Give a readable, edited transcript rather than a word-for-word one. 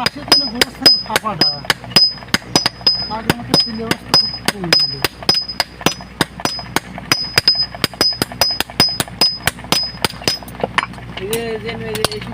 আসে তাহলে গোরস্থানের ফাঁপাটা আগের মতো সিলেবাসটা খুব কমে গেল। এই যে